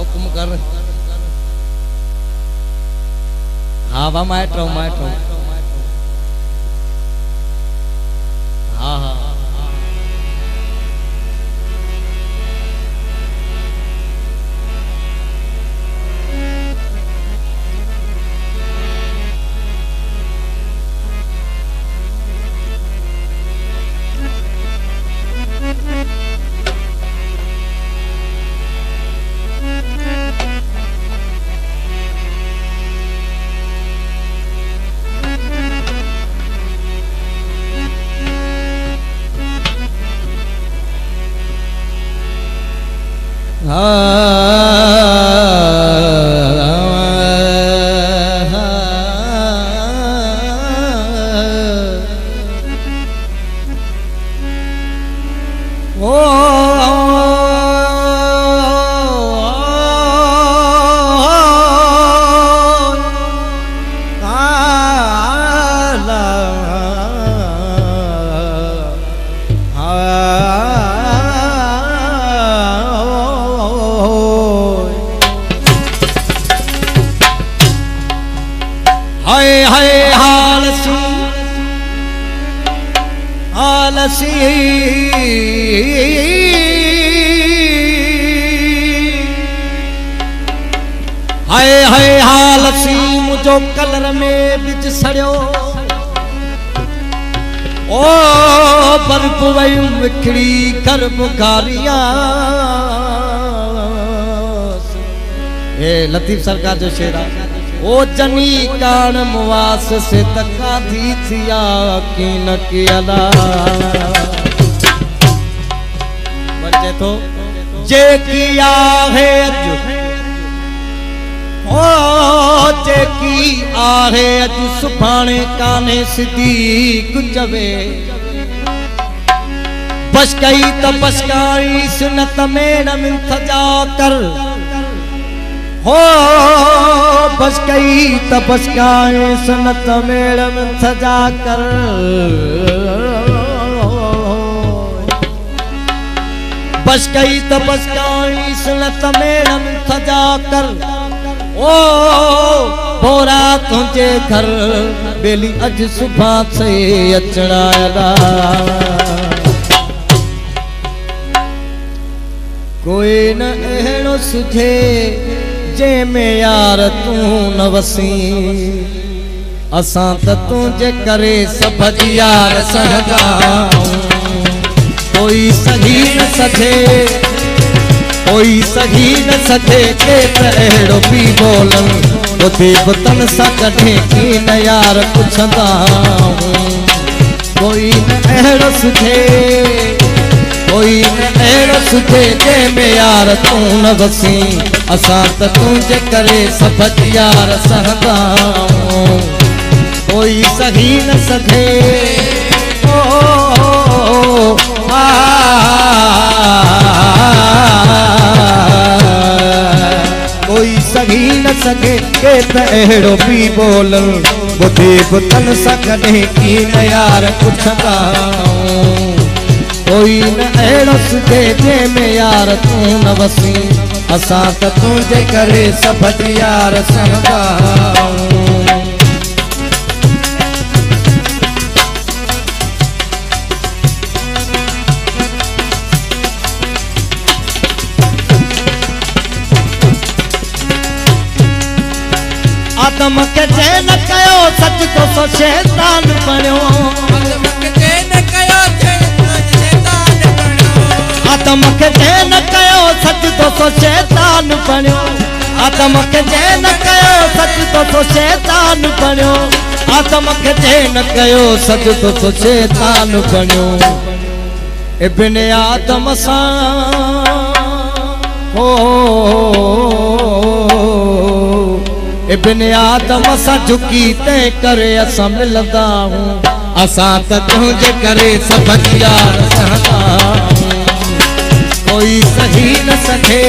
हुक्म कर हाँ वाह माइट्रो हाँ हाँ हाय हाय हालसी मुझो कलर में बिच सड़ियो ओ बर्फ वयूं विखड़ी कर बुखारिया ए लतीफ सरकार जो शेर है ओ जनी कान मुआस से तका थी थिया की न कियाला बच्चे तो जे किया है ओ जे की आहे अज सुभाणे काने सिद्दीक जवे बसकई त बसकाई सुनत में मिन सजा कर हो बसकई त बसकाई सुनत में मिन सजा कर बसकई त बसकाई सुनत में मिन सजा कर ओ बोरा तुझे घर बेली अज सुबह से अचना कोई न अहिड़ो सुझे जे में यार तू न वसी असां त तुझे करे सब यार सहगाऊं कोई सही न सके कोई सही न सके के अहिड़ो पी बोलन उते बतन सा कढे की न यार पुछंदा कोई न अहिड़ो सुझे कोई न अहिड़ो सुझे जंहिंमें यार तू न वसी असां त तुंहिंजे करे सब यार सहंदा कोई सही न सके कोई सही न सके के त अहिड़ो पी बोलन ॿुधे बुतन सां कॾहिं की न यार पुछंदा कोई न अहिड़ो सुझे जंहिंमें यार तू न वसी असां त तुंहिंजे करे सब यार सहंदा आदम के जैन कयो सच तो सो शैतान बणियो आदम के जैन कयो शैतान बणियो आदम के जैन कयो सच तो सो शैतान बणियो आदम के जैन कयो सच तो सो शैतान बणियो आदम के जैन कयो सच तो सो शैतान बणियो इब्न आदम सा ओ इब्न आदम सा झुकी ते करे असां मिलंदा असां त तुंहिंजे करे सब यार सहंदा कोई सही न सके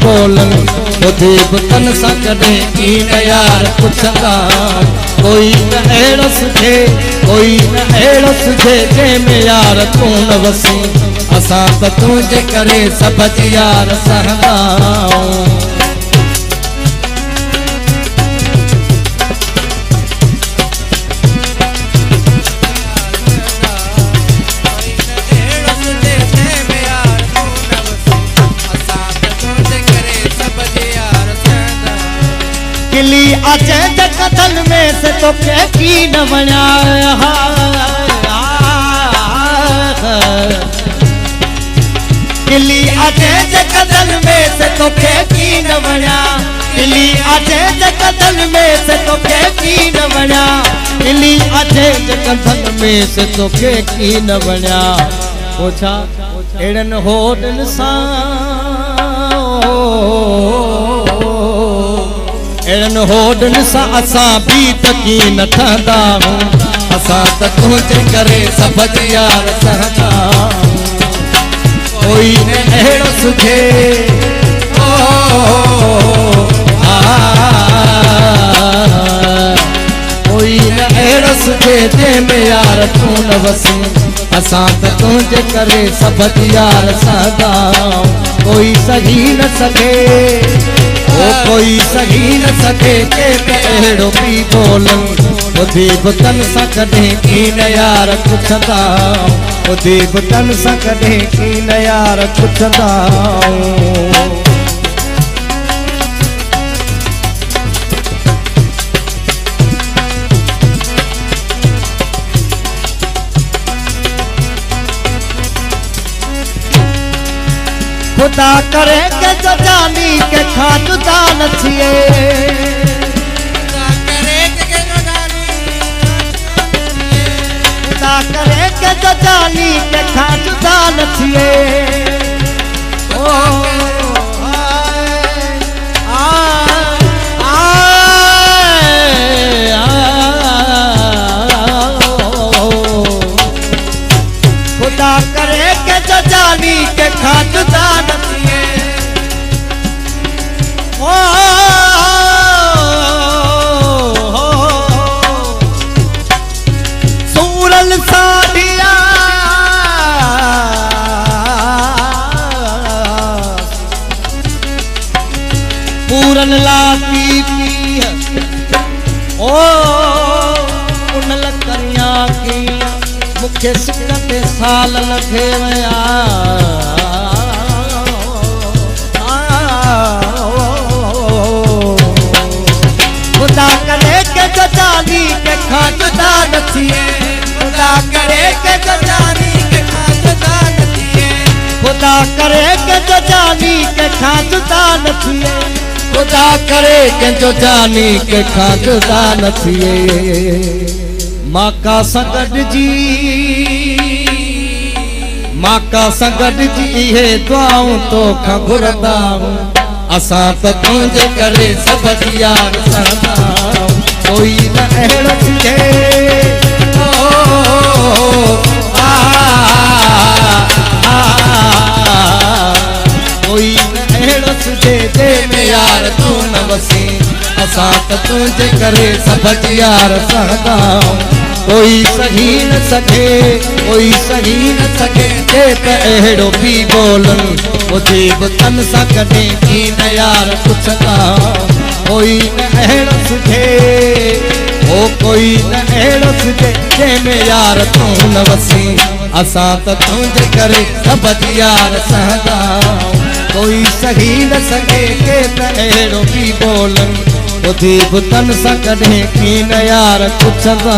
बोलन ॿुधी बुतन सां कॾहिं की न यार पुछंदा कोई न अहिड़स थे कोई न अहिड़स थे जंहिंमें यार तूं न वसी असां त तुंहिंजे करे सभ जी यार सहंदा किली अचे कदल में से तो के की न वणा किली अचे कदल में से तो के की न वणा किली अचे कदल में से तो के की न वणा किली अचे कदल में से तो के की न वणा ओछा एड़न होडन सा एड़न होडन सा असा भी तकी न ठहंदा असा त तुंहिंजे करे सभ जी यार सहंदा कोई न अहिड़ो सुझे कोई न अहिड़ो सुझे जंहिंमें यार तूं न वसी असा त तुंहिंजे करे सभ जी यार सहंदा कोई सही न सघे कोई सही न सके के अहिड़ो पी बोलन ॿुधी बुतन सां कॾहिं की न यार पुछंदा ॿुधी बुतन सां कॾहिं की न यार पुछंदा खुदा करे के जो जानी के खाजुदा न थिए खुदा करे के जो जानी के खाजुदा न थिए खुदा करे के जो जानी के खाजुदा सूरल साडिया पूरन लाती पी ओ उन लकरिया की मुखे सिकते साल लगे वया खुदा करे के जो जानी के खाजुदा न थिए खुदा करे के जो जानी के खाजुदा न थिए खुदा करे के जो जानी के खाजुदा न थिए खुदा करे के जो जानी के खाजुदा न थिए माका संगड जी हे दुआऊं तो खां घुरदा असा त तुंहिंजे करे सभ जी यार सहंदा कोई न अहिड़ो थिए कोई न अहिड़ो थिए जंहिंमें यार तूं न वसी असा त तुंहिंजे करे सभ जी यार सहंदा कोई सही न सके कोई सही न सके जे त अहिड़ो पी बोलन ॿुधी बुतन सां कॾहिं की न यार पुछंदा कोई न अहिड़ो सुझे कोई न अहिड़ो सुझे जंहिंमें यार तूं न वसी असा त तुंहिंजे करे सभ जी यार सहंदा कोई सही न सके के त अहिड़ो पी बोलन ॿुधी बुतन सां कॾहिं की न यार पुछंदा